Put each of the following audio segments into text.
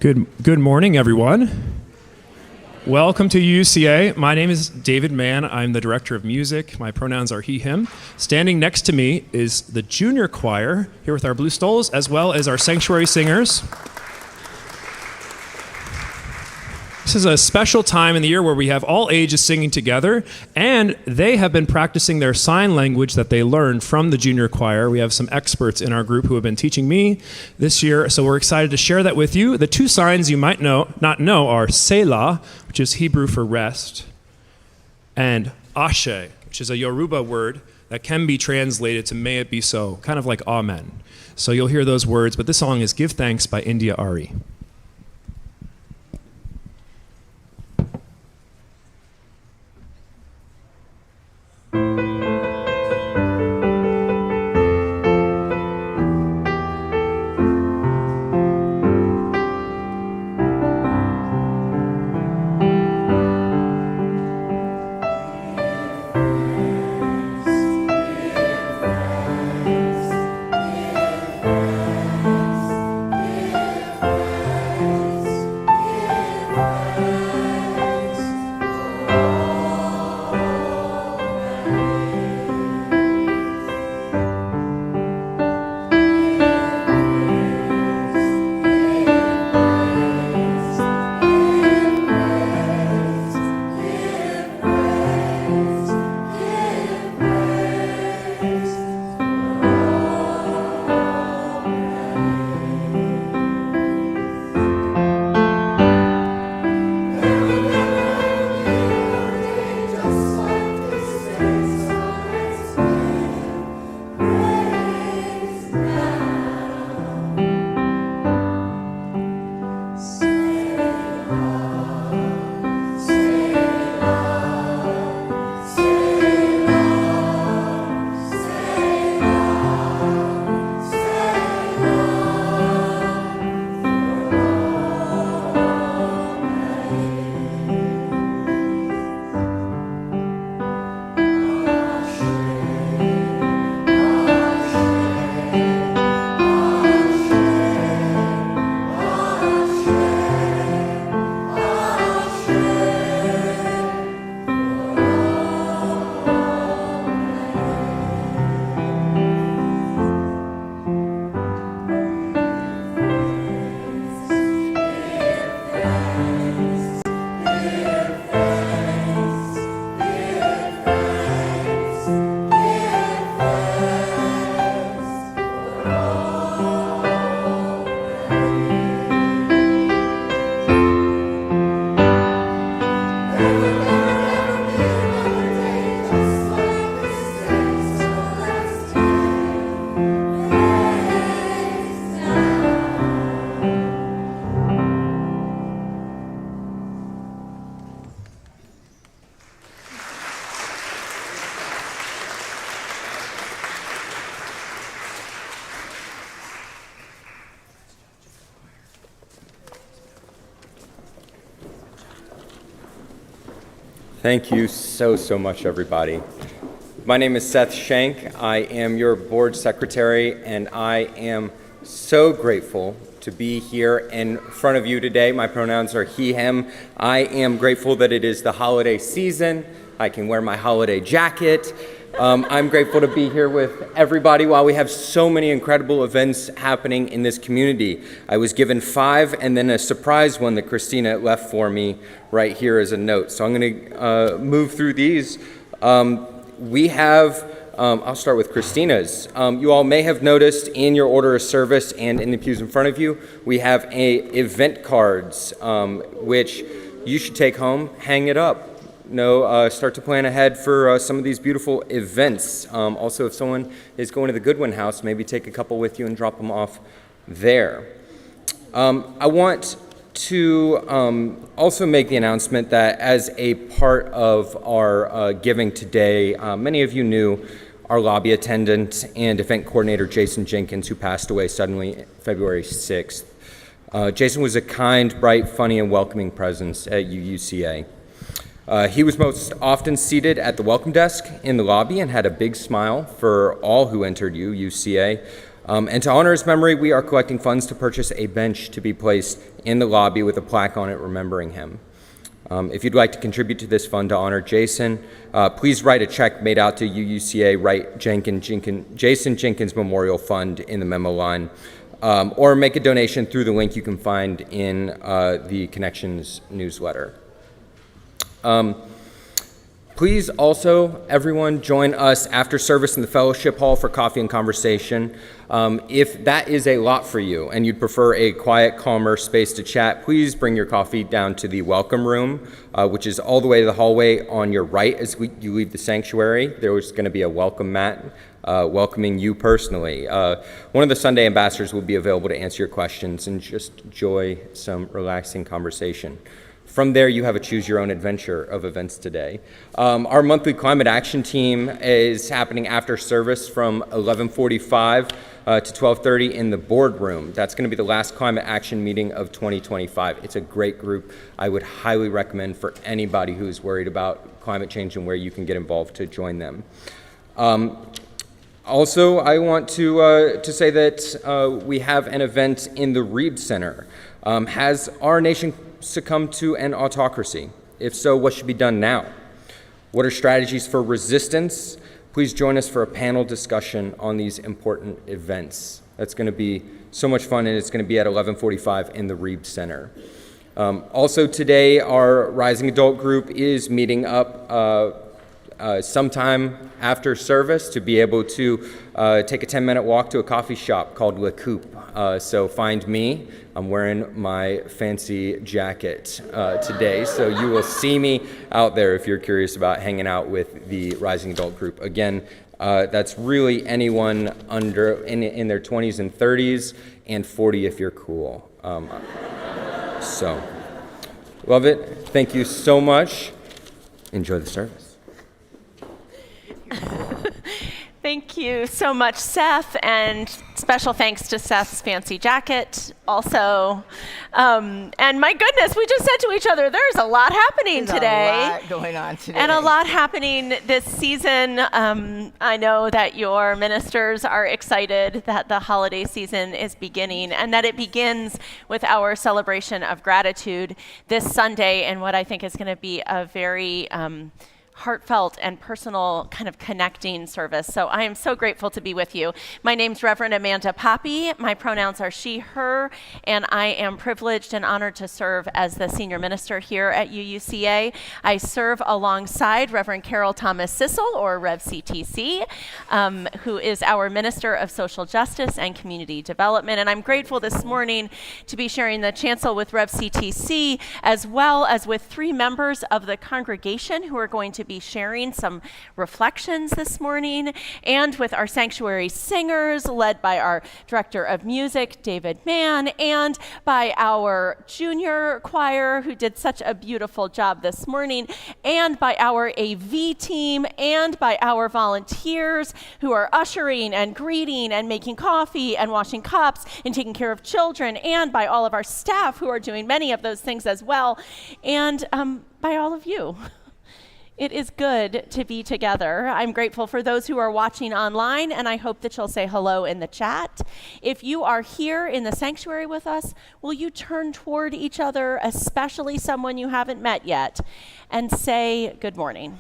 Good morning, everyone. Welcome to UUCA. My name is David Mann. I'm the director of music. My pronouns are he, him. Standing next to me is the junior choir here with our blue stoles, as well as our sanctuary singers. This is a special time in the year where we have all ages singing together, and they have been practicing their sign language that they learned from the junior choir. We have some experts in our group who have been teaching me this year, so we're excited to share that with you. The two signs you might not know are Selah, which is Hebrew for rest, and Ashe, which is a Yoruba word that can be translated to may it be so, kind of like Amen. So you'll hear those words, but this song is Give Thanks by India Ari. Thank you so much, everybody. My name is Seth Shank. I am your board secretary, and I am so grateful to be here in front of you today. My pronouns are he, him. I am grateful that it is the holiday season. I can wear my holiday jacket. I'm grateful to be here with everybody while we have so many incredible events happening in this community. I was given 5 and then a surprise one that Christina left for me right here as a note. So I'm going to move through these. We have, I'll start with Christina's. You all may have noticed in your order of service and in the pews in front of you, we have event cards, which you should take home, hang it up. Start to plan ahead for some of these beautiful events. Also, if someone is going to the Goodwin House, maybe take a couple with you and drop them off there. I want to also make the announcement that as a part of our giving today, many of you knew our lobby attendant and event coordinator, Jason Jenkins, who passed away suddenly February 6th. Jason was a kind, bright, funny, and welcoming presence at UUCA. He was most often seated at the welcome desk in the lobby and had a big smile for all who entered UUCA. And to honor his memory, we are collecting funds to purchase a bench to be placed in the lobby with a plaque on it remembering him. If you'd like to contribute to this fund to honor Jason, please write a check made out to UUCA, write Jason Jenkins Memorial Fund in the memo line, or make a donation through the link you can find in the Connections newsletter. Please also, everyone, join us after service in the fellowship hall for coffee and conversation. If that is a lot for you and you'd prefer a quiet, calmer space to chat, please bring your coffee down to the welcome room, which is all the way to the hallway on your right as you leave the sanctuary. There's going to be a welcome mat welcoming you personally. One of the Sunday ambassadors will be available to answer your questions and just enjoy some relaxing conversation. From there, you have a choose your own adventure of events today. Our monthly climate action team is happening after service from 11:45 to 12:30 in the boardroom. That's going to be the last climate action meeting of 2025. It's a great group. I would highly recommend for anybody who's worried about climate change and where you can get involved to join them. Also, I want to say that we have an event in the Reed Center. Has our nation succumbed to an autocracy? If so, what should be done now? What are strategies for resistance? Please join us for a panel discussion on these important events. That's going to be so much fun, and it's going to be at 11:45 in the Reed Center. Also today, our Rising Adult group is meeting up sometime after service to be able to take a 10-minute walk to a coffee shop called La Coupe. So find me. I'm wearing my fancy jacket today, so you will see me out there if you're curious about hanging out with the Rising Adult group. Again, that's really anyone in their 20s and 30s, and 40 if you're cool. So, love it. Thank you so much. Enjoy the service. Thank you so much, Seth, and special thanks to Seth's fancy jacket also. And my goodness, we just said to each other, there's a lot happening today. There's a lot going on today. And a lot happening this season. I know that your ministers are excited that the holiday season is beginning and that it begins with our celebration of gratitude this Sunday in what I think is going to be a very heartfelt and personal kind of connecting service. So I am so grateful to be with you. My name's Reverend Amanda Poppy. My pronouns are she, her, and I am privileged and honored to serve as the senior minister here at UUCA. I serve alongside Reverend Carol Thomas Sissel, or Rev CTC, who is our Minister of Social Justice and Community Development. And I'm grateful this morning to be sharing the chancel with Rev CTC, as well as with 3 members of the congregation who are going to be sharing some reflections this morning, and with our sanctuary singers led by our director of music, David Mann, and by our junior choir who did such a beautiful job this morning, and by our AV team, and by our volunteers who are ushering and greeting and making coffee and washing cups and taking care of children, and by all of our staff who are doing many of those things as well, and by all of you. It is good to be together. I'm grateful for those who are watching online, and I hope that you'll say hello in the chat. If you are here in the sanctuary with us, will you turn toward each other, especially someone you haven't met yet, and say good morning?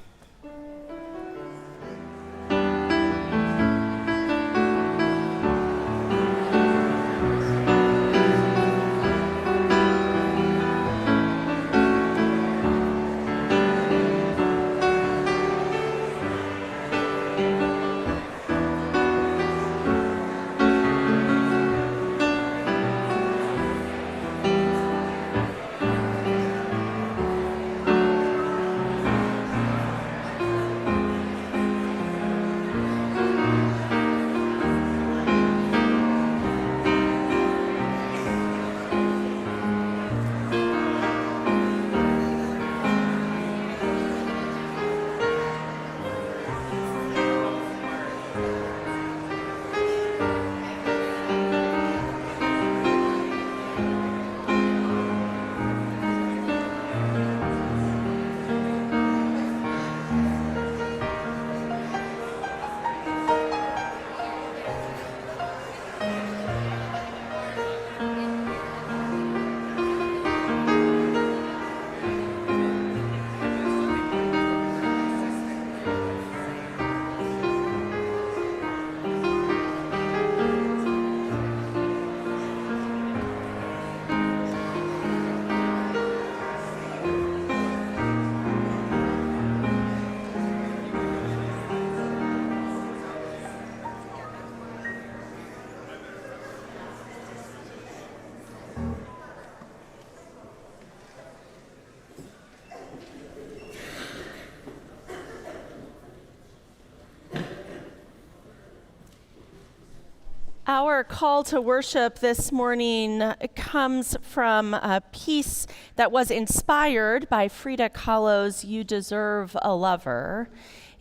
Our call to worship this morning comes from a piece that was inspired by Frida Kahlo's You Deserve a Lover.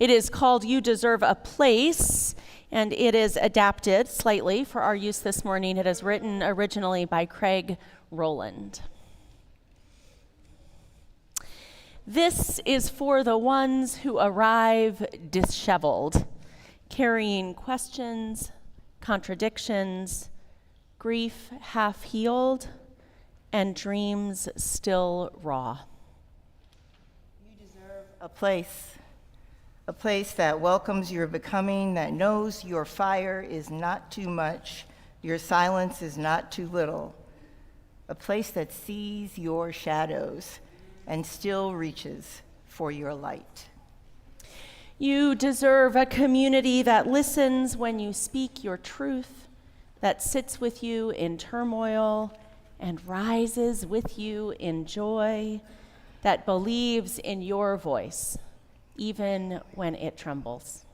It is called You Deserve a Place, and it is adapted slightly for our use this morning. It is written originally by Craig Rowland. This is for the ones who arrive disheveled, carrying questions, contradictions, grief half-healed, and dreams still raw. You deserve a place that welcomes your becoming, that knows your fire is not too much, your silence is not too little, a place that sees your shadows and still reaches for your light. You deserve a community that listens when you speak your truth, that sits with you in turmoil and rises with you in joy, that believes in your voice, even when it trembles.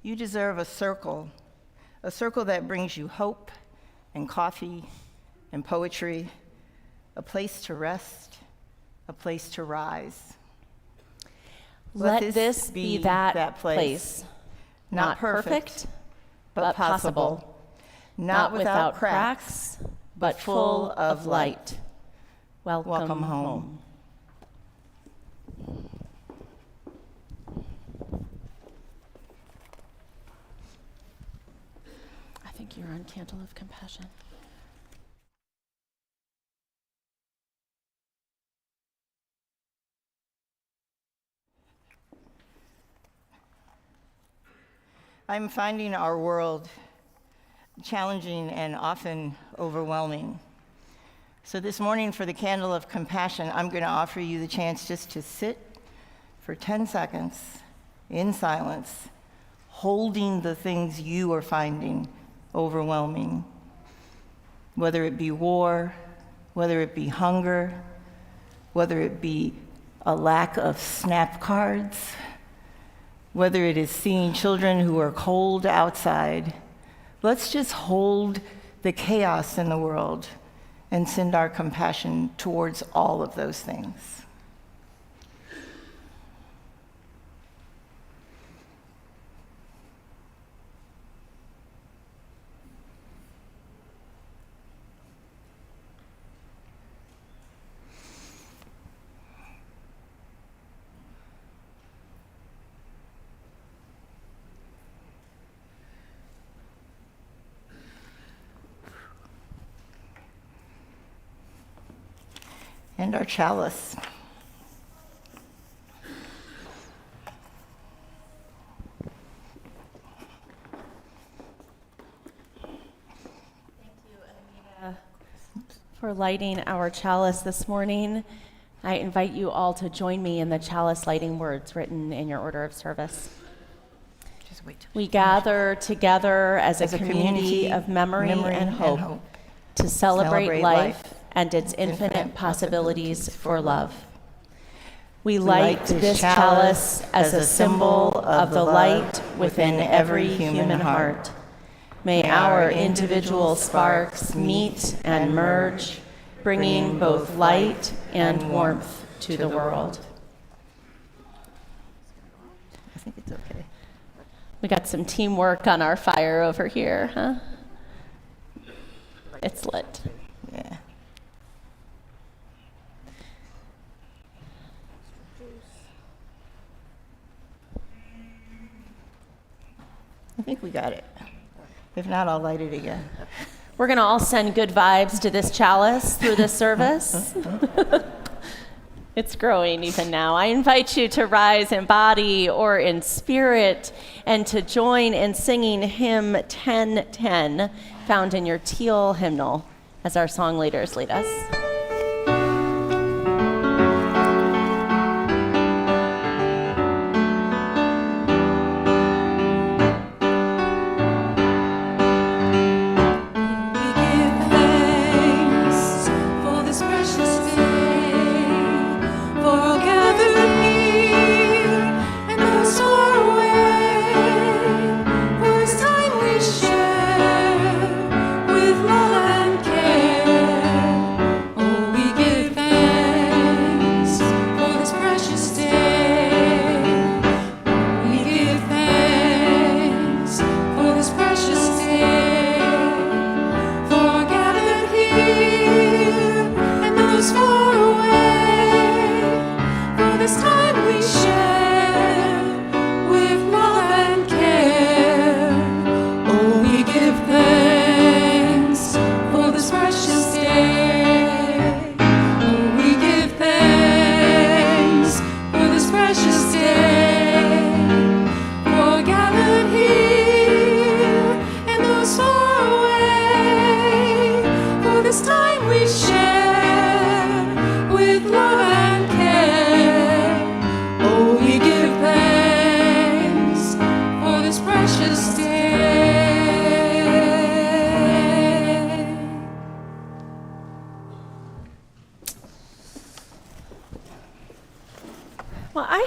You deserve a circle that brings you hope and coffee and poetry, a place to rest, a place to rise. Let this be that place. Not perfect, but possible. Not without cracks, but full of light. Welcome home. I think you're on Candle of Compassion. I'm finding our world challenging and often overwhelming. So this morning for the Candle of Compassion, I'm going to offer you the chance just to sit for 10 seconds in silence, holding the things you are finding overwhelming, whether it be war, whether it be hunger, whether it be a lack of SNAP cards, whether it is seeing children who are cold outside. Let's just hold the chaos in the world and send our compassion towards all of those things. And our chalice. Thank you, Anita, for lighting our chalice this morning. I invite you all to join me in the chalice lighting words written in your order of service. Just wait. We gather together as a community of memory and hope to celebrate life and its infinite possibilities for love. We light this chalice as a symbol of the light within every human heart. May our individual sparks meet and merge, bringing both light and warmth to the world. I think it's okay. We got some teamwork on our fire over here, huh? It's lit. Yeah. I think we got it. If not, I'll light it again. We're going to all send good vibes to this chalice through this service. It's growing even now. I invite you to rise in body or in spirit and to join in singing hymn 1010, found in your teal hymnal, as our song leaders lead us. For his time we share.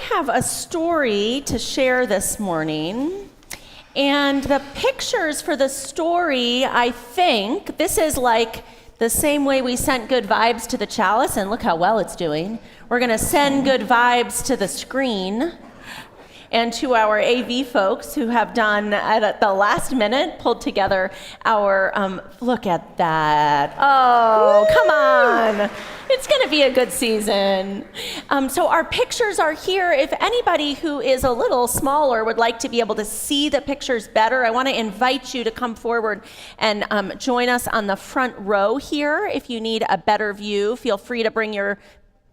have a story to share this morning. And the pictures for the story, I think, this is like the same way we sent good vibes to the chalice, and look how well it's doing. We're going to send good vibes to the screen and to our AV folks who have done, at the last minute, pulled together our, look at that. Oh, come on. It's going to be a good season. So our pictures are here. If anybody who is a little smaller would like to be able to see the pictures better, I want to invite you to come forward and join us on the front row here. If you need a better view, feel free to bring your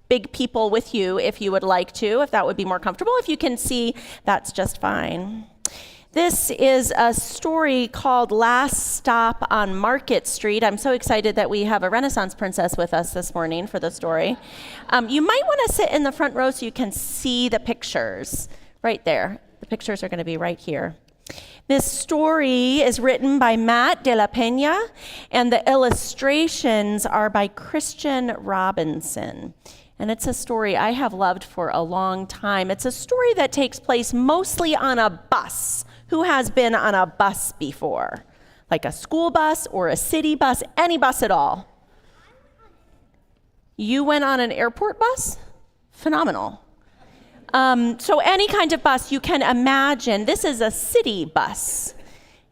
big people with you if you would like to, if that would be more comfortable. If you can see, that's just fine. This is a story called Last Stop on Market Street. I'm so excited that we have a Renaissance princess with us this morning for the story. You might want to sit in the front row so you can see the pictures right there. The pictures are going to be right here. This story is written by Matt de la Pena, and the illustrations are by Christian Robinson. And it's a story I have loved for a long time. It's a story that takes place mostly on a bus. Who has been on a bus before? Like a school bus or a city bus, any bus at all? You went on an airport bus? Phenomenal. So any kind of bus you can imagine. This is a city bus.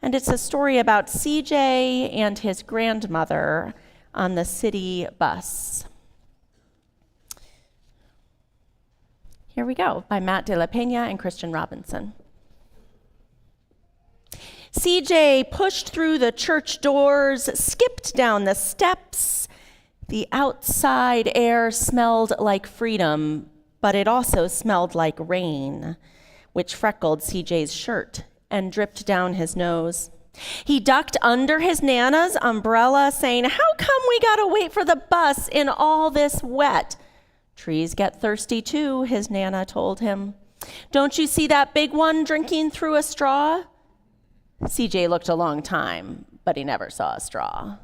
And it's a story about CJ and his grandmother on the city bus. Here we go, by Matt de la Pena and Christian Robinson. CJ pushed through the church doors, skipped down the steps. The outside air smelled like freedom, but it also smelled like rain, which freckled CJ's shirt and dripped down his nose. He ducked under his Nana's umbrella, saying, "How come we gotta wait for the bus in all this wet?" "Trees get thirsty too," his Nana told him. "Don't you see that big one drinking through a straw?" CJ looked a long time, but he never saw a straw.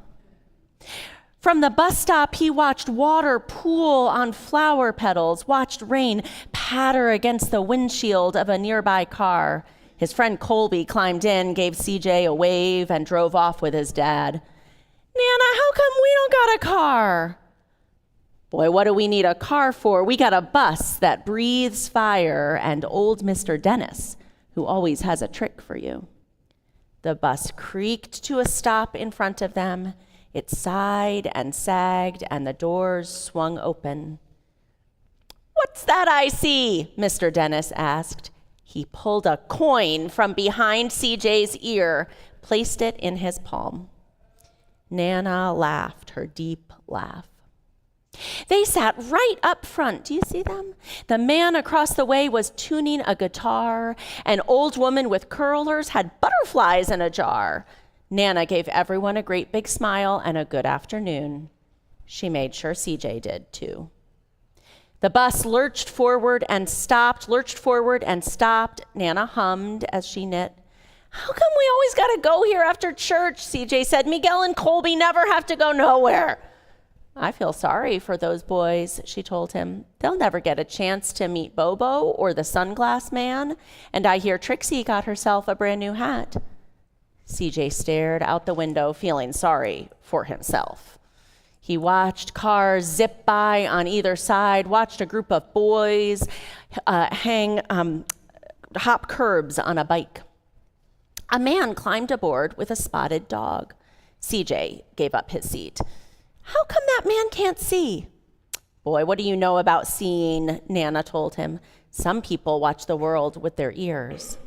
From the bus stop, he watched water pool on flower petals, watched rain patter against the windshield of a nearby car. His friend Colby climbed in, gave CJ a wave, and drove off with his dad. "Nana, how come we don't got a car?" "Boy, what do we need a car for? We got a bus that breathes fire and old Mr. Dennis, who always has a trick for you." The bus creaked to a stop in front of them. It sighed and sagged, and the doors swung open. "What's that I see?" Mr. Dennis asked. He pulled a coin from behind CJ's ear, placed it in his palm. Nana laughed her deep laugh. They sat right up front. Do you see them? The man across the way was tuning a guitar. An old woman with curlers had butterflies in a jar. Nana gave everyone a great big smile and a good afternoon. She made sure CJ did too. The bus lurched forward and stopped, lurched forward and stopped. Nana hummed as she knit. "How come we always got to go here after church?" CJ said. "Miguel and Colby never have to go nowhere." "I feel sorry for those boys," she told him. "They'll never get a chance to meet Bobo or the sunglass man, and I hear Trixie got herself a brand new hat." CJ stared out the window, feeling sorry for himself. He watched cars zip by on either side, watched a group of boys hop curbs on a bike. A man climbed aboard with a spotted dog. CJ gave up his seat. "How come that man can't see?" "Boy, what do you know about seeing?" Nana told him. "Some people watch the world with their ears."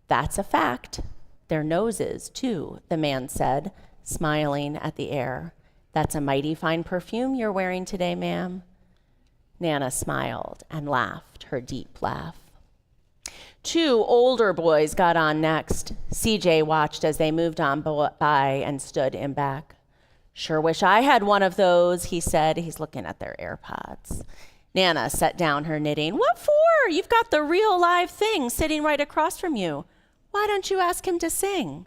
"That's a fact. Their noses, too," the man said, smiling at the air. "That's a mighty fine perfume you're wearing today, ma'am." Nana smiled and laughed her deep laugh. Two older boys got on next. CJ watched as they moved on by and stood in back. "Sure wish I had one of those," he said. He's looking at their AirPods. Nana set down her knitting. "What for? You've got the real live thing sitting right across from you. Why don't you ask him to sing?"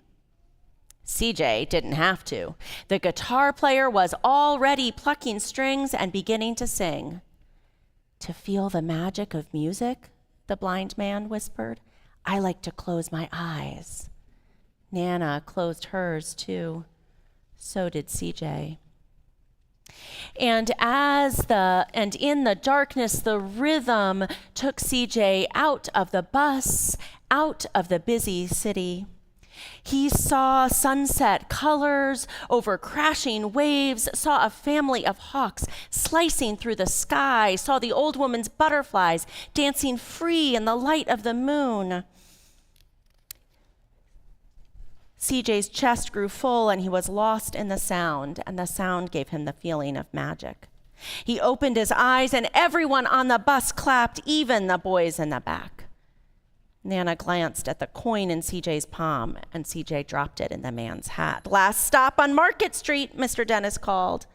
CJ didn't have to. The guitar player was already plucking strings and beginning to sing. To feel the magic of music, the blind man whispered. I like to close my eyes. Nana closed hers too. So did CJ. And in the darkness, the rhythm took CJ out of the bus, out of the busy city. He saw sunset colors over crashing waves, saw a family of hawks slicing through the sky, saw the old woman's butterflies dancing free in the light of the moon. CJ's chest grew full and he was lost in the sound, and the sound gave him the feeling of magic. He opened his eyes and everyone on the bus clapped, even the boys in the back. Nana glanced at the coin in CJ's palm, and CJ dropped it in the man's hat. Last stop on Market Street, Mr. Dennis called.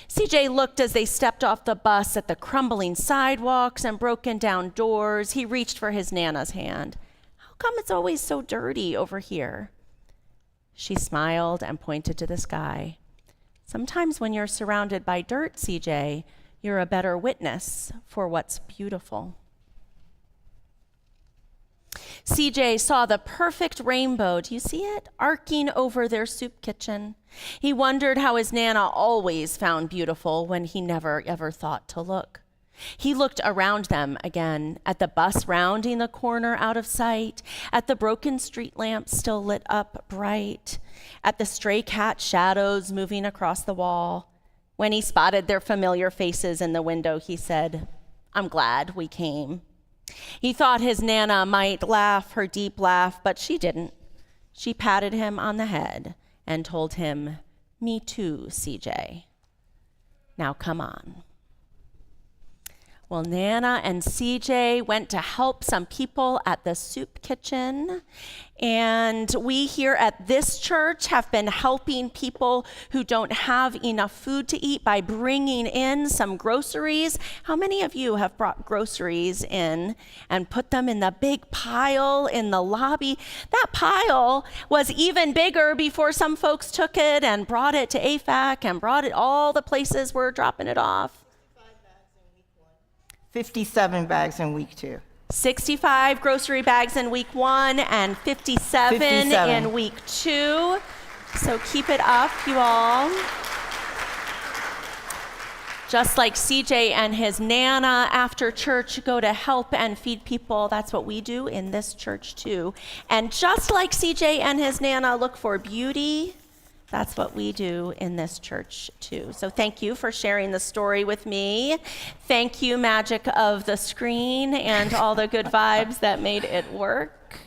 CJ looked as they stepped off the bus at the crumbling sidewalks and broken down doors. He reached for his Nana's hand. How come it's always so dirty over here? She smiled and pointed to the sky. Sometimes when you're surrounded by dirt, CJ, you're a better witness for what's beautiful. CJ saw the perfect rainbow, do you see it? Arcing over their soup kitchen. He wondered how his Nana always found beautiful when he never ever thought to look. He looked around them again, at the bus rounding the corner out of sight, at the broken street lamps still lit up bright, at the stray cat shadows moving across the wall. When he spotted their familiar faces in the window, he said, I'm glad we came. He thought his Nana might laugh her deep laugh, but she didn't. She patted him on the head and told him, me too, CJ. Now come on. Well, Nana and CJ went to help some people at the soup kitchen. And we here at this church have been helping people who don't have enough food to eat by bringing in some groceries. How many of you have brought groceries in and put them in the big pile in the lobby? That pile was even bigger before some folks took it and brought it to AFAC and brought it all the places we're dropping it off. 57 bags in week 2. 65 grocery bags in week 1 and 57 in week 2. So keep it up, you all. Just like CJ and his Nana after church go to help and feed people, that's what we do in this church too. And just like CJ and his Nana look for beauty, that's what we do in this church too. So thank you for sharing the story with me. Thank you, magic of the screen and all the good vibes that made it work.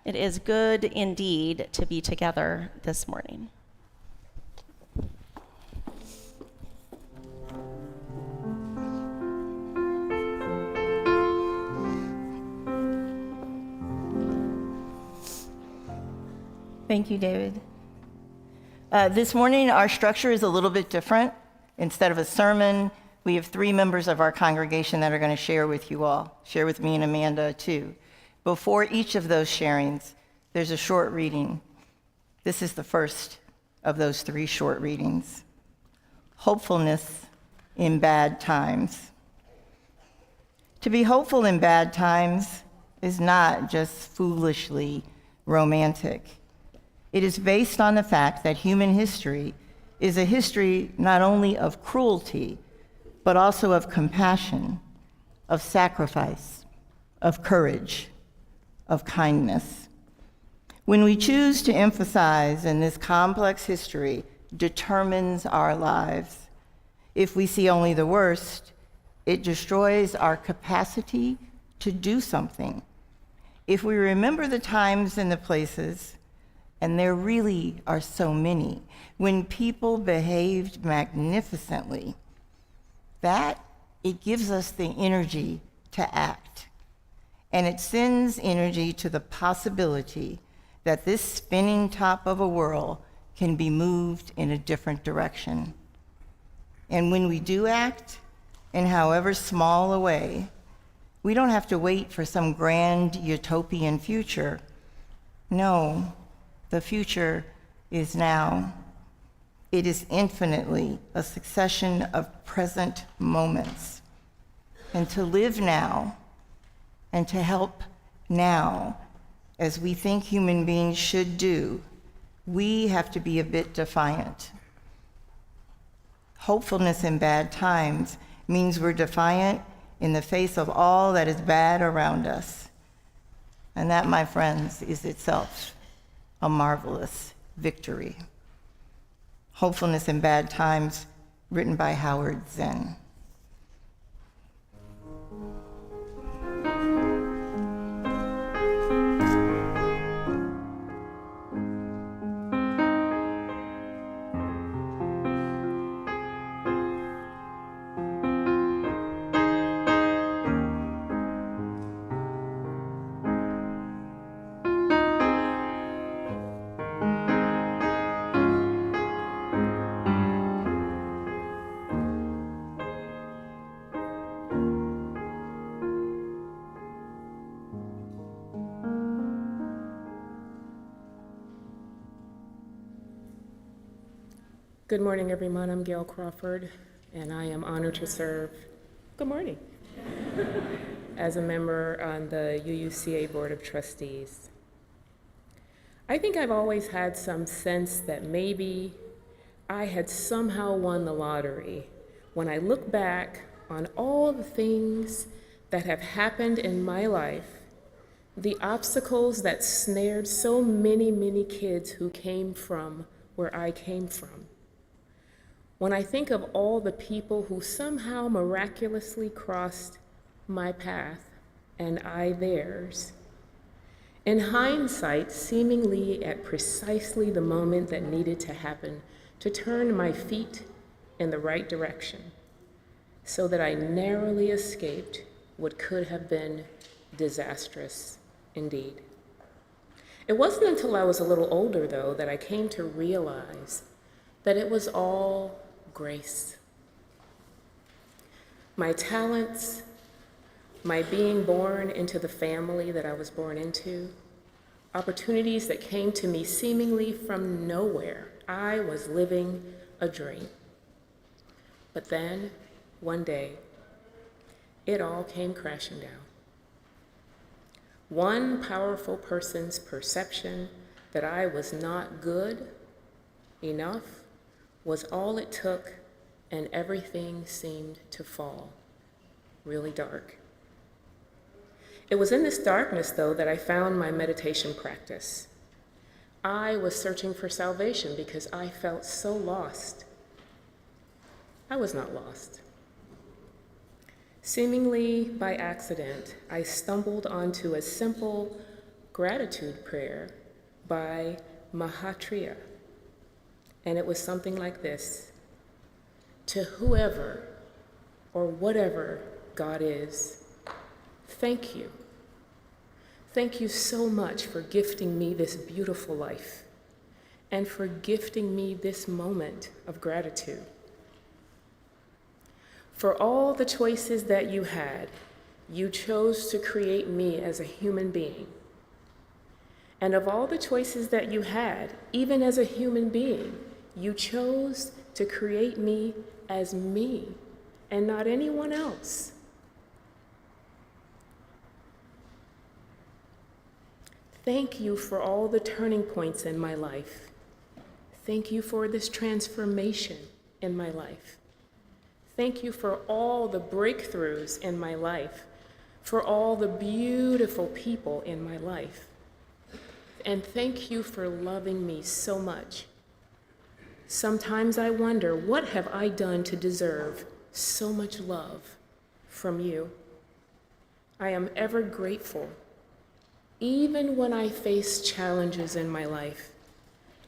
It is good indeed to be together this morning. Thank you, David. This morning, our structure is a little bit different. Instead of a sermon, we have 3 members of our congregation that are going to share with you all, share with me and Amanda too. Before each of those sharings, there's a short reading. This is the first of those 3 short readings. Hopefulness in bad times. To be hopeful in bad times is not just foolishly romantic. It is based on the fact that human history is a history not only of cruelty, but also of compassion, of sacrifice, of courage, of kindness. When we choose to emphasize in this complex history determines our lives, if we see only the worst, it destroys our capacity to do something. If we remember the times and the places, and there really are so many, when people behaved magnificently, that it gives us the energy to act. And it sends energy to the possibility that this spinning top of a whirl can be moved in a different direction. And when we do act, in however small a way, we don't have to wait for some grand utopian future. No. The future is now. It is infinitely a succession of present moments. and to live now and to help now, as we think human beings should do, we have to be a bit defiant. Hopefulness in bad times means we're defiant in the face of all that is bad around us. And that, my friends, is itself a marvelous victory. Hopefulness in Bad Times, written by Howard Zinn. Good morning, everyone. I'm Gail Crawford, and I am honored to serve, good morning, as a member on the UUCA Board of Trustees. I think I've always had some sense that maybe I had somehow won the lottery when I look back on all the things that have happened in my life, the obstacles that snared so many kids who came from where I came from. When I think of all the people who somehow miraculously crossed my path and I theirs, in hindsight, seemingly at precisely the moment that needed to happen to turn my feet in the right direction, so that I narrowly escaped what could have been disastrous indeed. It wasn't until I was a little older, though, that I came to realize that it was all grace. My talents, my being born into the family that I was born into, opportunities that came to me seemingly from nowhere. I was living a dream. But then, one day, it all came crashing down. One powerful person's perception that I was not good enough was all it took, and everything seemed to fall really dark. It was in this darkness, though, that I found my meditation practice. I was searching for salvation because I felt so lost. I was not lost. Seemingly by accident, I stumbled onto a simple gratitude prayer by Mahatria. And it was something like this: to whoever or whatever God is, thank you. Thank you so much for gifting me this beautiful life and for gifting me this moment of gratitude. For all the choices that you had, you chose to create me as a human being. And of all the choices that you had, even as a human being, you chose to create me as me and not anyone else. Thank you for all the turning points in my life. Thank you for this transformation in my life. Thank you for all the breakthroughs in my life, for all the beautiful people in my life. And thank you for loving me so much. Sometimes I wonder, what have I done to deserve so much love from you? I am ever grateful. Even when I face challenges in my life,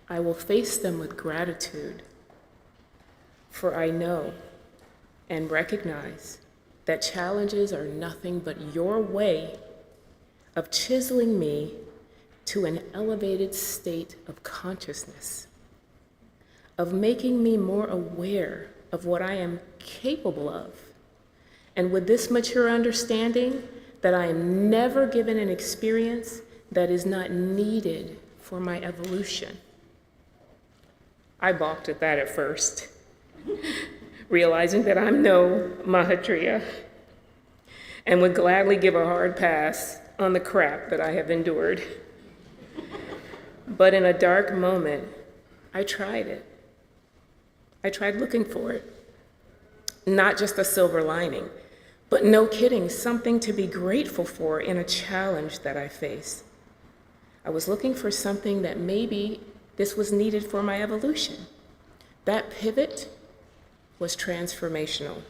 I will face them with gratitude. For I know and recognize that challenges are nothing but your way of chiseling me to an elevated state of consciousness, of making me more aware of what I am capable of. And with this mature understanding that I am never given an experience that is not needed for my evolution. I balked at that at first, realizing that I'm no Mahatria. and would gladly give a hard pass on the crap that I have endured. But in a dark moment, I tried it. I tried looking for it. Not just a silver lining, but no kidding, something to be grateful for in a challenge that I face. I was looking for something that maybe this was needed for my evolution. That pivot was transformational.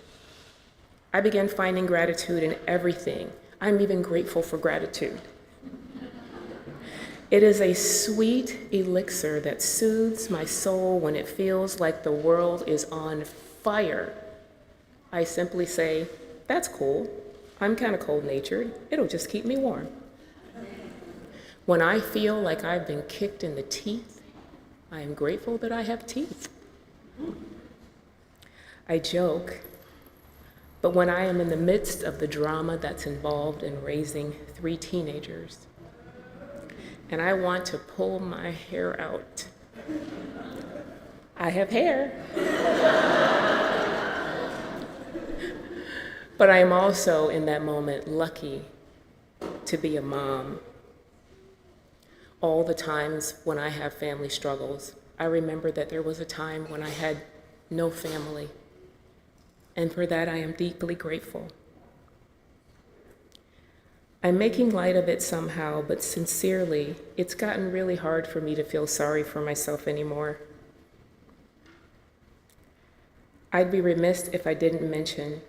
I began finding gratitude in everything. I'm even grateful for gratitude. It is a sweet elixir that soothes my soul when it feels like the world is on fire. I simply say, that's cool. I'm kind of cold-natured. It'll just keep me warm. When I feel like I've been kicked in the teeth, I am grateful that I have teeth. I joke, but when I am in the midst of the drama that's involved in raising 3 teenagers, and I want to pull my hair out, I have hair. But I am also, in that moment, lucky to be a mom. All the times when I have family struggles, I remember that there was a time when I had no family, and for that I am deeply grateful. I'm making light of it somehow, but sincerely, it's gotten really hard for me to feel sorry for myself anymore. I'd be remiss if I didn't mention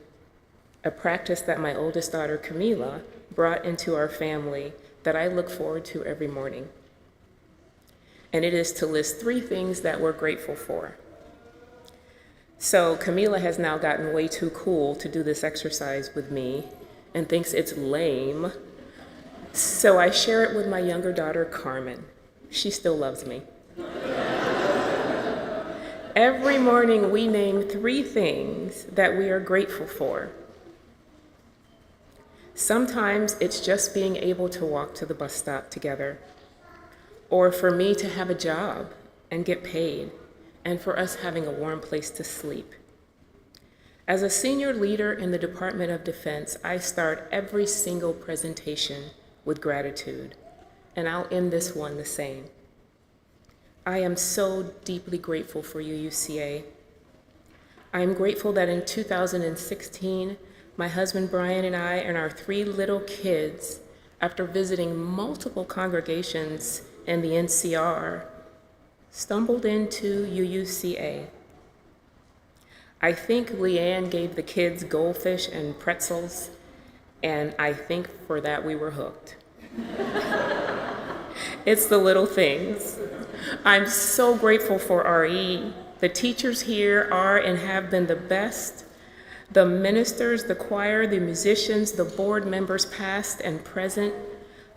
a practice that my oldest daughter, Camila, brought into our family that I look forward to every morning. And it is to list 3 things that we're grateful for. So Camila has now gotten way too cool to do this exercise with me and thinks it's lame. So I share it with my younger daughter, Carmen. She still loves me. Every morning we name 3 things that we are grateful for. Sometimes it's just being able to walk to the bus stop together, or for me to have a job and get paid, and for us having a warm place to sleep. As a senior leader in the Department of Defense, I start every single presentation with gratitude, and I'll end this one the same. I am so deeply grateful for UUCA. I am grateful that in 2016, my husband Brian and I and our 3 little kids, after visiting multiple congregations in the NCR, stumbled into UUCA. I think Leanne gave the kids goldfish and pretzels, and I think for that we were hooked. It's the little things. I'm so grateful for RE. The teachers here are and have been the best. The ministers, the choir, the musicians, the board members past and present.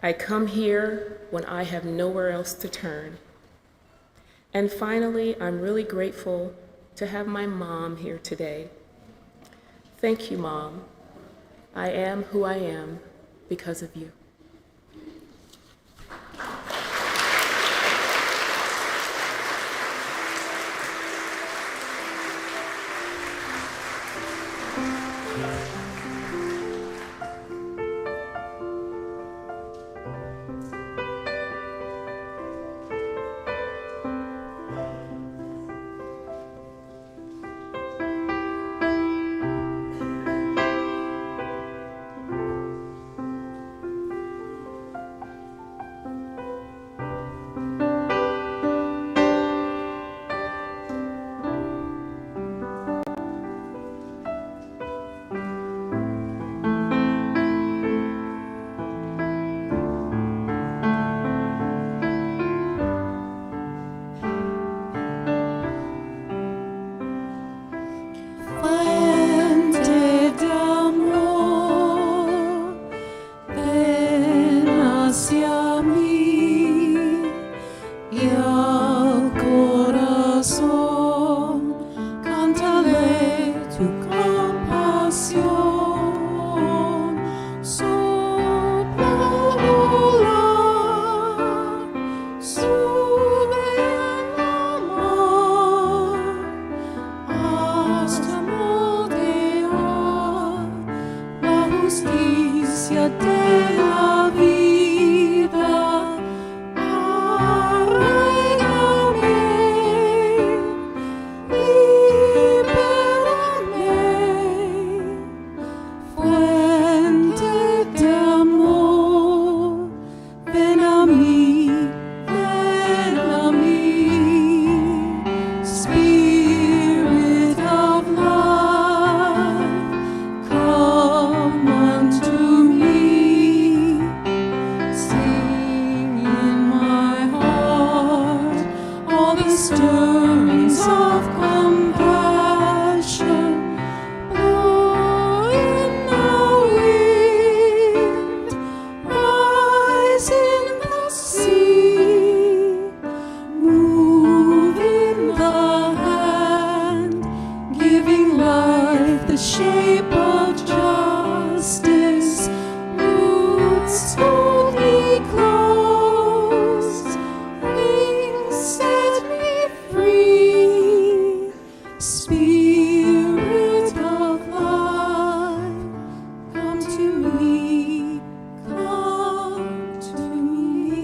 I come here when I have nowhere else to turn. And finally, I'm really grateful to have my mom here today. Thank you, Mom. I am who I am because of you. stirrings of compassion blow in the wind, rise in the sea, move in the hand, giving life the shape of justice, roots boldly closed, wings set me free, Spirit of life, come to me, come to me.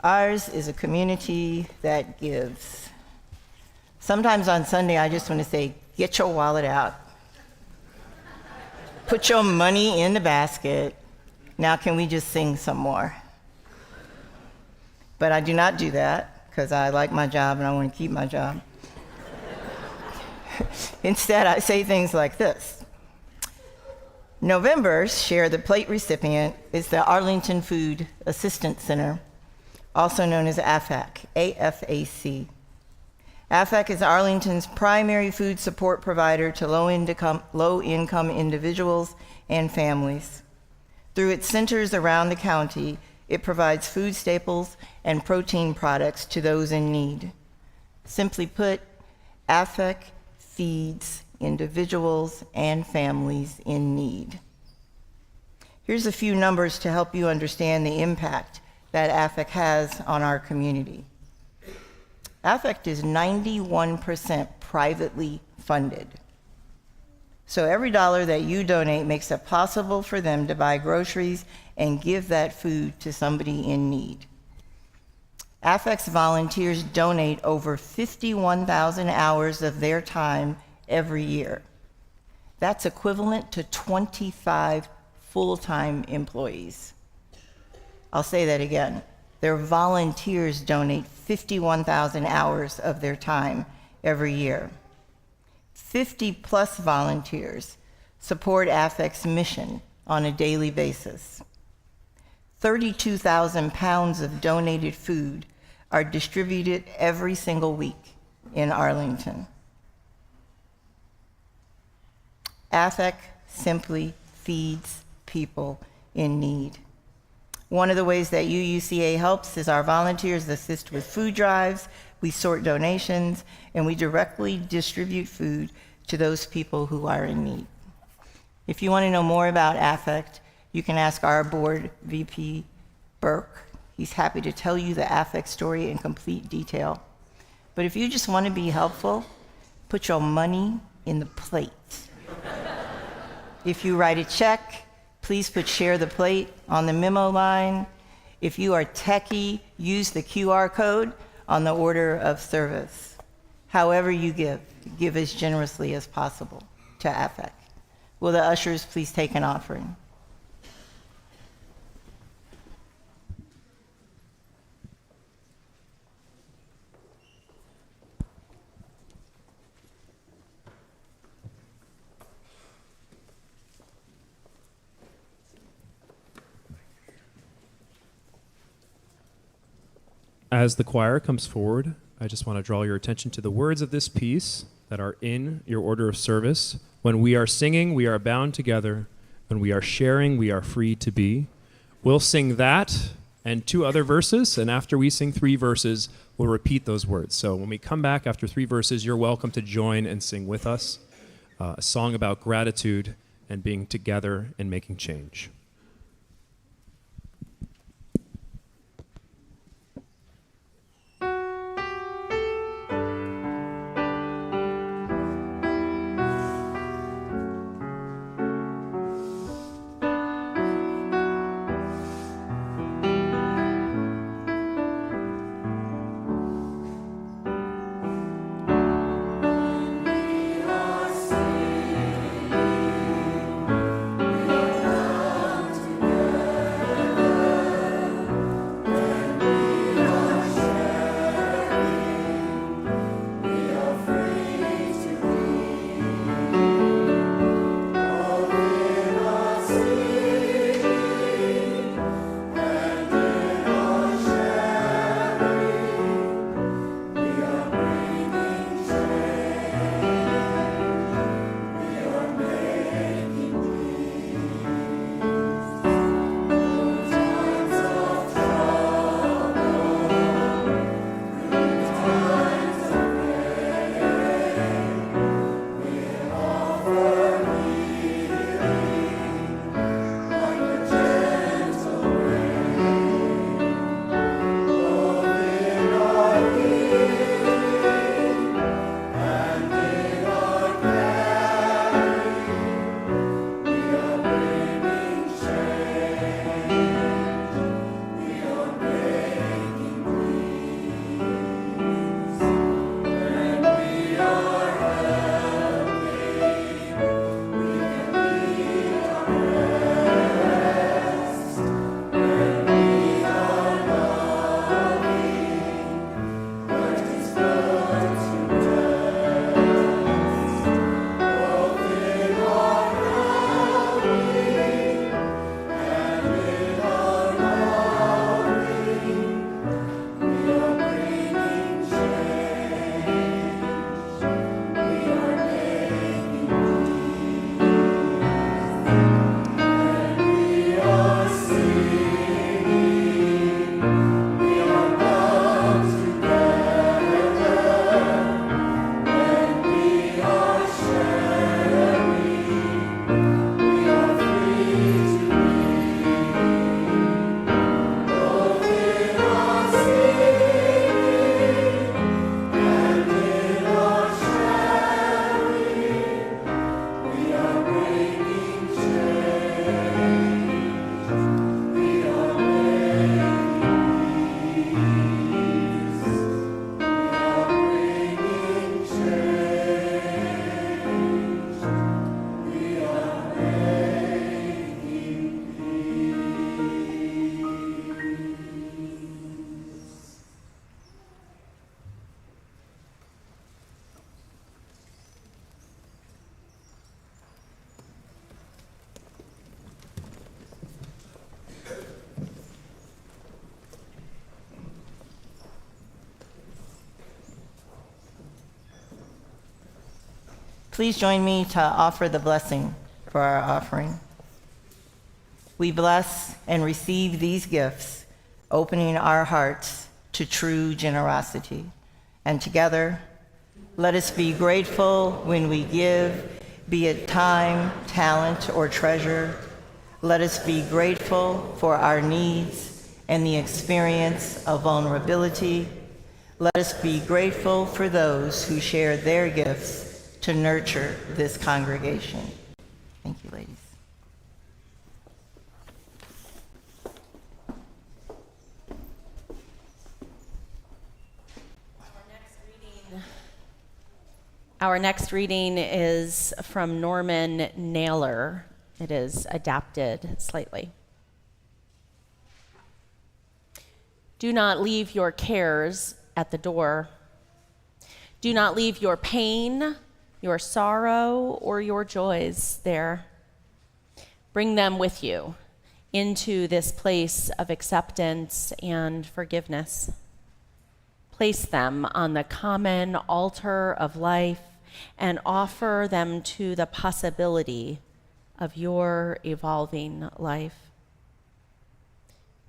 Ours is a community that gives. Sometimes on Sunday, I just want to say, get your wallet out. Put your money in the basket. Now can we just sing some more? But I do not do that because I like my job and I want to keep my job. Instead, I say things like this. November's Share the Plate recipient is the Arlington Food Assistance Center, also known as AFAC, A-F-A-C. AFAC is Arlington's primary food support provider to low-income individuals and families. Through its centers around the county, it provides food staples and protein products to those in need. Simply put, AFAC feeds individuals and families in need. Here's a few numbers to help you understand the impact that AFAC has on our community. AFAC is 91% privately funded. So every dollar that you donate makes it possible for them to buy groceries and give that food to somebody in need. AFAC's volunteers donate over 51,000 hours of their time every year. That's equivalent to 25 full-time employees. I'll say that again. Their volunteers donate 51,000 hours of their time every year. 50 plus volunteers support AFAC's mission on a daily basis. 32,000 pounds of donated food are distributed every single week in Arlington. AFAC simply feeds people in need. One of the ways that UUCA helps is our volunteers assist with food drives, we sort donations, and we directly distribute food to those people who are in need. If you want to know more about AFAC, you can ask our board VP, Burke. He's happy to tell you the AFAC story in complete detail. But if you just want to be helpful, put your money in the plate. If you write a check, please put Share the Plate on the memo line. If you are techie, use the QR code on the order of service. However you give as generously as possible to AFAC. Will the ushers please take an offering? As the choir comes forward, I just want to draw your attention to the words of this piece that are in your order of service. When we are singing, we are bound together. When we are sharing, we are free to be. We'll sing that and 2 other verses, and after we sing 3 verses, we'll repeat those words. So when we come back after 3 verses, you're welcome to join and sing with us a song about gratitude and being together and making change. Please join me to offer the blessing for our offering. We bless and receive these gifts, opening our hearts to true generosity. And together, let us be grateful when we give, be it time, talent, or treasure. Let us be grateful for our needs and the experience of vulnerability. Let us be grateful for those who share their gifts to nurture this congregation. Thank you, ladies. Our next reading is from Norman Naylor. It is adapted slightly. Do not leave your cares at the door. Do not leave your pain, your sorrow, or your joys there. Bring them with you into this place of acceptance and forgiveness. Place them on the common altar of life and offer them to the possibility of your evolving life.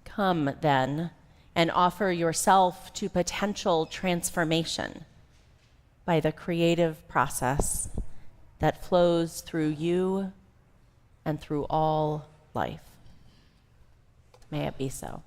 Come then and offer yourself to potential transformation by the creative process that flows through you and through all life. May it be so.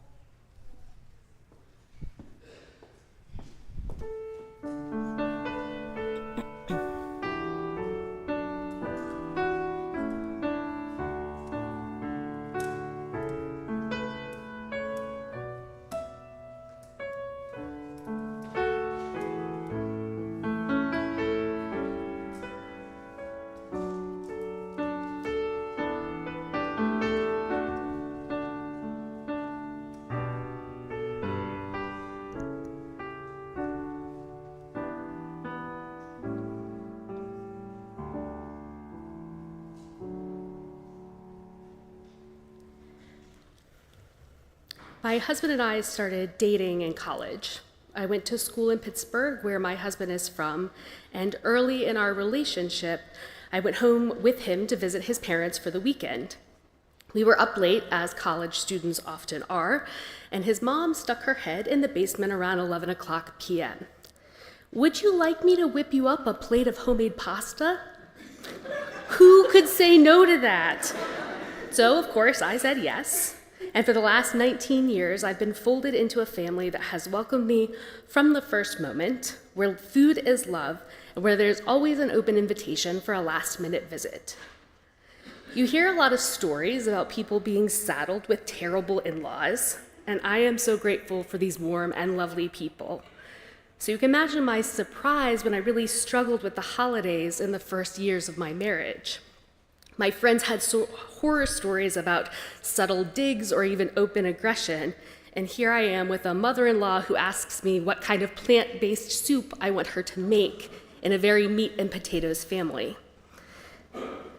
My husband and I started dating in college. I went to school in Pittsburgh, where my husband is from, and early in our relationship, I went home with him to visit his parents for the weekend. We were up late, as college students often are, and his mom stuck her head in the basement around 11 o'clock p.m. "Would you like me to whip you up a plate of homemade pasta?" Who could say no to that? So, of course, I said yes. And for the last 19 years, I've been folded into a family that has welcomed me from the first moment, where food is love, and where there's always an open invitation for a last-minute visit. You hear a lot of stories about people being saddled with terrible in-laws, and I am so grateful for these warm and lovely people. So you can imagine my surprise when I really struggled with the holidays in the first years of my marriage. My friends had horror stories about subtle digs or even open aggression, and here I am with a mother-in-law who asks me what kind of plant-based soup I want her to make in a very meat and potatoes family.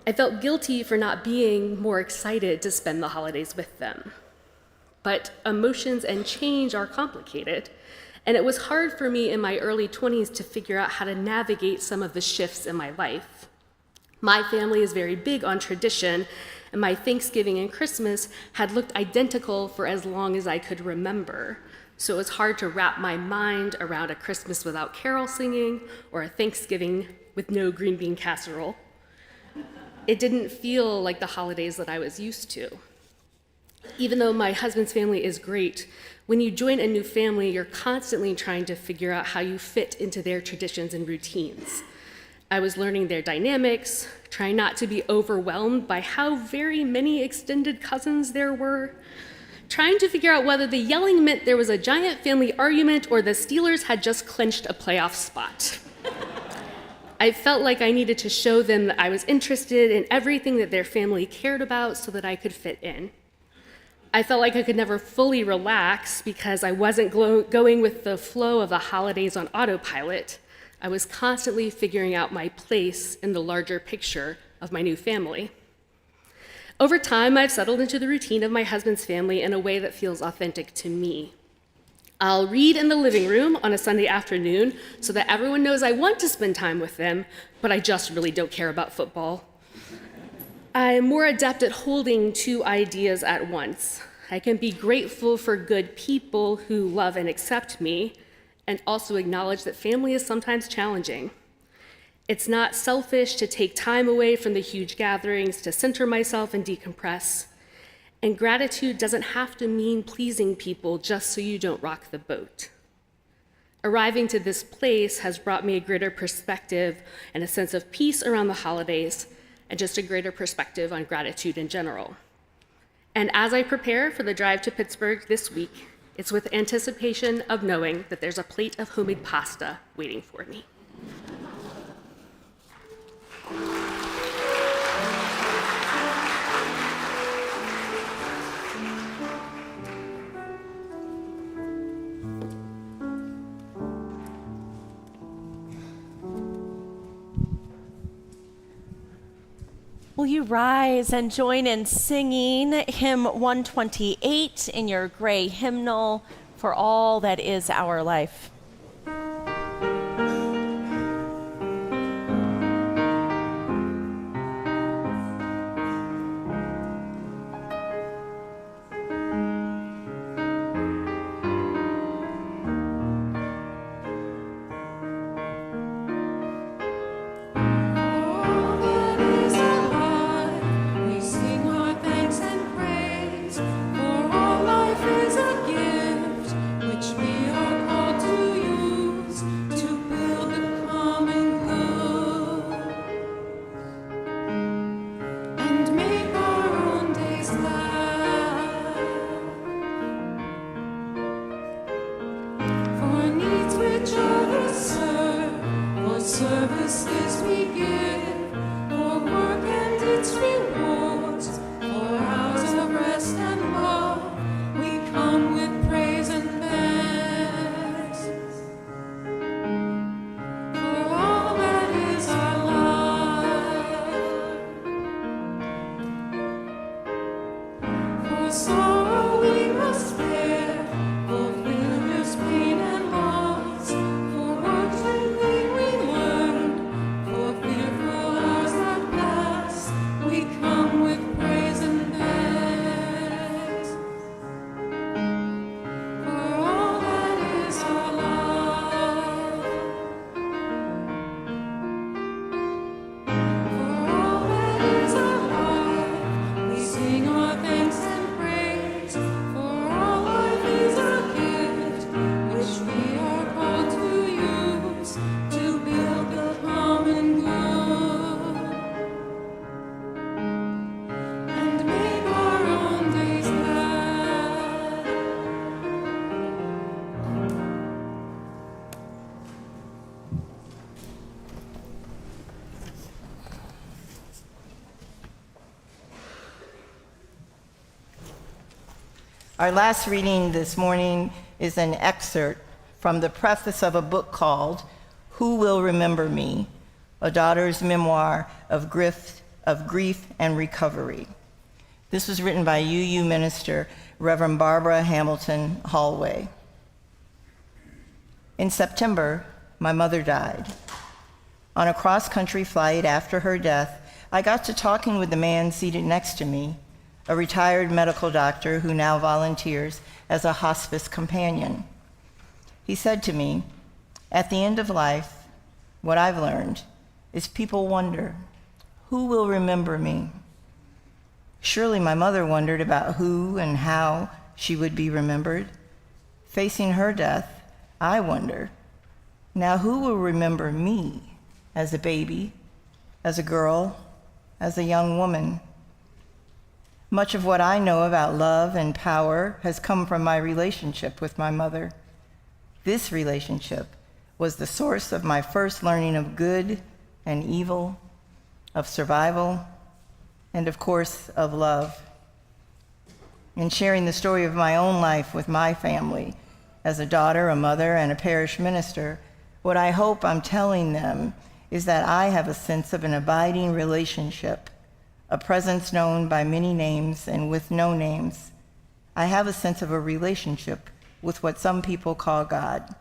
I felt guilty for not being more excited to spend the holidays with them. But emotions and change are complicated, and it was hard for me in my early 20s to figure out how to navigate some of the shifts in my life. My family is very big on tradition, and my Thanksgiving and Christmas had looked identical for as long as I could remember. So it was hard to wrap my mind around a Christmas without carol singing or a Thanksgiving with no green bean casserole. It didn't feel like the holidays that I was used to. Even though my husband's family is great, when you join a new family, you're constantly trying to figure out how you fit into their traditions and routines. I was learning their dynamics, trying not to be overwhelmed by how very many extended cousins there were, trying to figure out whether the yelling meant there was a giant family argument or the Steelers had just clinched a playoff spot. I felt like I needed to show them that I was interested in everything that their family cared about so that I could fit in. I felt like I could never fully relax because I wasn't going with the flow of the holidays on autopilot. I was constantly figuring out my place in the larger picture of my new family. Over time, I've settled into the routine of my husband's family in a way that feels authentic to me. I'll read in the living room on a Sunday afternoon so that everyone knows I want to spend time with them, but I just really don't care about football. I'm more adept at holding two ideas at once. I can be grateful for good people who love and accept me, and also acknowledge that family is sometimes challenging. It's not selfish to take time away from the huge gatherings to center myself and decompress. And gratitude doesn't have to mean pleasing people just so you don't rock the boat. Arriving to this place has brought me a greater perspective and a sense of peace around the holidays, and just a greater perspective on gratitude in general. And as I prepare for the drive to Pittsburgh this week, it's with anticipation of knowing that there's a plate of homemade pasta waiting for me. Will you rise and join in singing hymn 128 in your gray hymnal, For All That Is Our Life? Services we give, for work and its rewards, for hours of rest and love, we come with praise and thanks. For all that is our life, for sorrow we must bear, for failures, pain and loss, for works and things we learned, for fearful hours that pass, we come with praise and thanks. For all that is our life, for all that is our life, we sing our thanks and praise. For all life is a gift, which we are called to use to build the common good, and make our own days glad. Our last reading this morning is an excerpt from the preface of a book called Who Will Remember Me? A Daughter's Memoir of Grief and Recovery. This was written by UU minister Reverend Barbara Hamilton Hallway. In September, my mother died. On a cross-country flight after her death, I got to talking with the man seated next to me, a retired medical doctor who now volunteers as a hospice companion. He said to me, at the end of life, what I've learned is people wonder, who will remember me? Surely my mother wondered about who and how she would be remembered. Facing her death, I wonder, now who will remember me as a baby, as a girl, as a young woman? Much of what I know about love and power has come from my relationship with my mother. This relationship was the source of my first learning of good and evil, of survival, and of course, of love. In sharing the story of my own life with my family, as a daughter, a mother, and a parish minister, what I hope I'm telling them is that I have a sense of an abiding relationship, a presence known by many names and with no names. I have a sense of a relationship with what some people call God.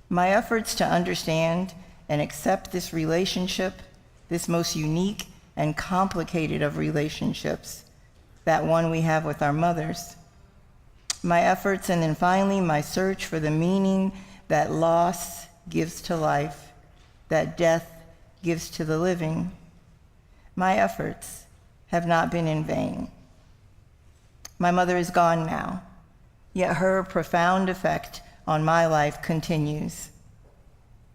My efforts to understand and accept this relationship, this most unique and complicated of relationships, that one we have with our mothers. My efforts, and then finally my search for the meaning that loss gives to life, that death gives to the living. My efforts have not been in vain. My mother is gone now, yet her profound effect on my life continues.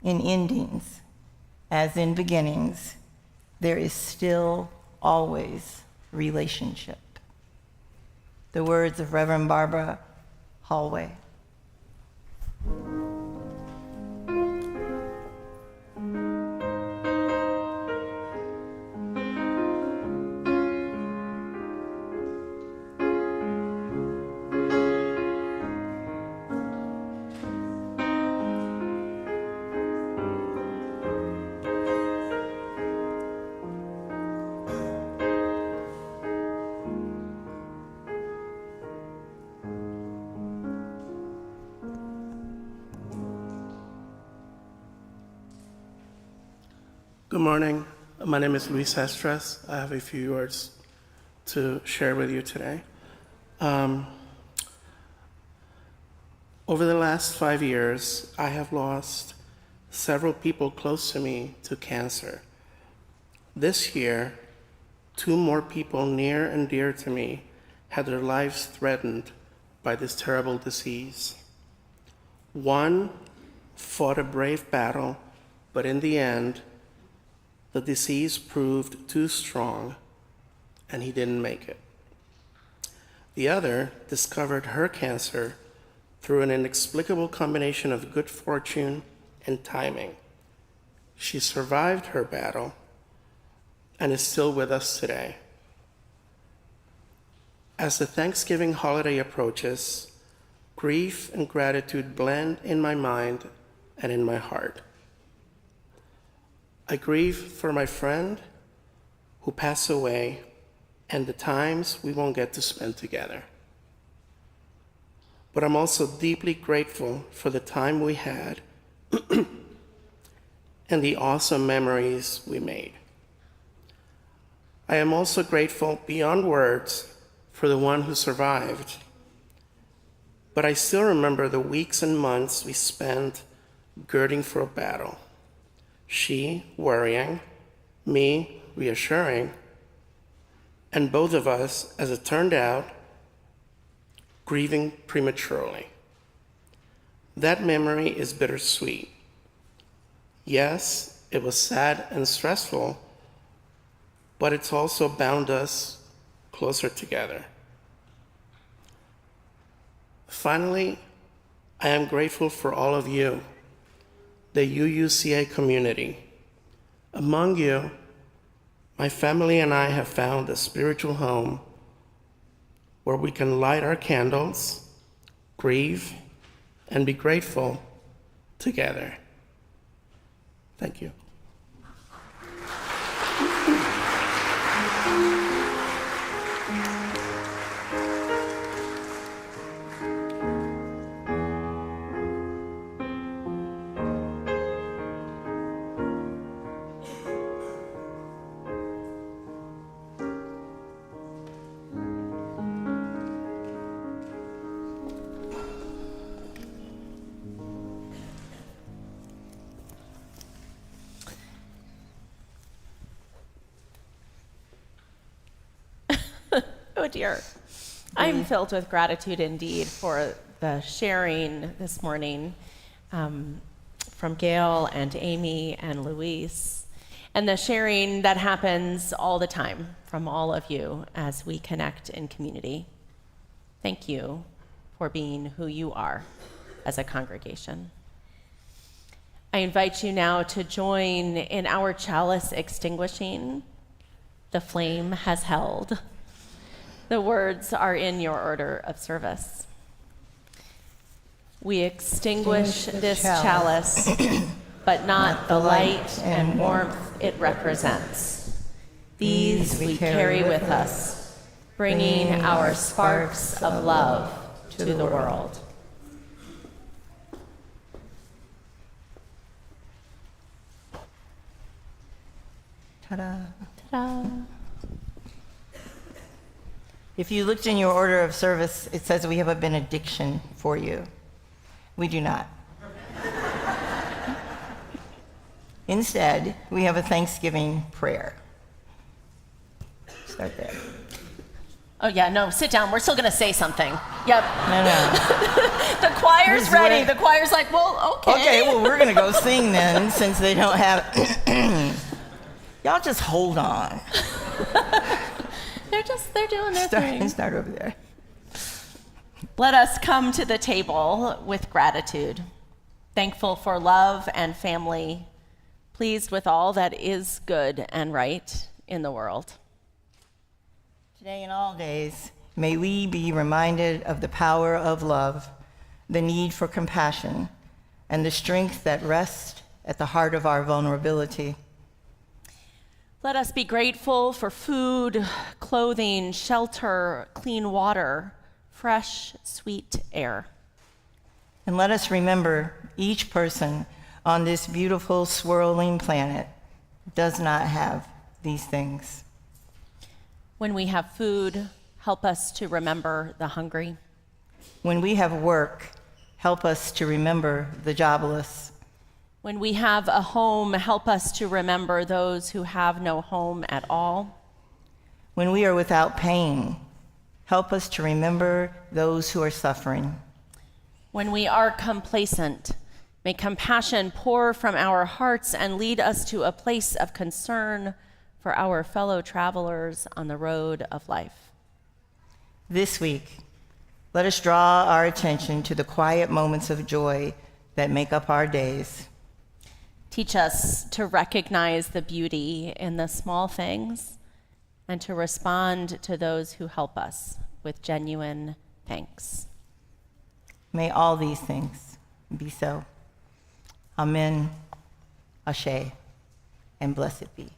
In endings, as in beginnings, there is still always relationship. The words of Reverend Barbara Hallway. Good morning. My name is Luis Estres. I have a few words to share with you today. Over the last 5 years, I have lost several people close to me to cancer. This year, 2 more people near and dear to me had their lives threatened by this terrible disease. One fought a brave battle, but in the end, the disease proved too strong, and he didn't make it. The other discovered her cancer through an inexplicable combination of good fortune and timing. She survived her battle and is still with us today. As the Thanksgiving holiday approaches, grief and gratitude blend in my mind and in my heart. I grieve for my friend who passed away and the times we won't get to spend together. But I'm also deeply grateful for the time we had and the awesome memories we made. I am also grateful beyond words for the one who survived. But I still remember the weeks and months we spent girding for a battle. She worrying, me reassuring, and both of us, as it turned out, grieving prematurely. That memory is bittersweet. Yes, it was sad and stressful, but it's also bound us closer together. Finally, I am grateful for all of you, the UUCA community. Among you, my family and I have found a spiritual home where we can light our candles, grieve, and be grateful together. Thank you. Oh dear. I'm filled with gratitude indeed for the sharing this morning from Gail and Amy and Luis, and the sharing that happens all the time from all of you as we connect in community. Thank you for being who you are as a congregation. I invite you now to join in our chalice extinguishing. The flame has held. The words are in your order of service. We extinguish this chalice, but not the light and warmth it represents. These we carry with us, bringing our sparks of love to the world. Ta-da. Ta-da. If you looked in your order of service, it says we have a benediction for you. We do not. Instead, we have a Thanksgiving prayer. Start there. Oh, yeah, no, sit down. We're still going to say something. Yep. No. The choir's Here's ready. where- The choir's like, well, okay. Okay, well, we're going to go sing then, since they don't have... Y'all just hold on. They're doing their thing. Start over there. Let us come to the table with gratitude, thankful for love and family, pleased with all that is good and right in the world. Today and all days, may we be reminded of the power of love, the need for compassion, and the strength that rests at the heart of our vulnerability. Let us be grateful for food, clothing, shelter, clean water, fresh, sweet air. And let us remember each person on this beautiful, swirling planet does not have these things. When we have food, help us to remember the hungry. When we have work, help us to remember the jobless. When we have a home, help us to remember those who have no home at all. When we are without pain, help us to remember those who are suffering. When we are complacent, may compassion pour from our hearts and lead us to a place of concern for our fellow travelers on the road of life. This week, let us draw our attention to the quiet moments of joy that make up our days. Teach us to recognize the beauty in the small things and to respond to those who help us with genuine thanks. May all these things be so. Amen, Ashe, and blessed be.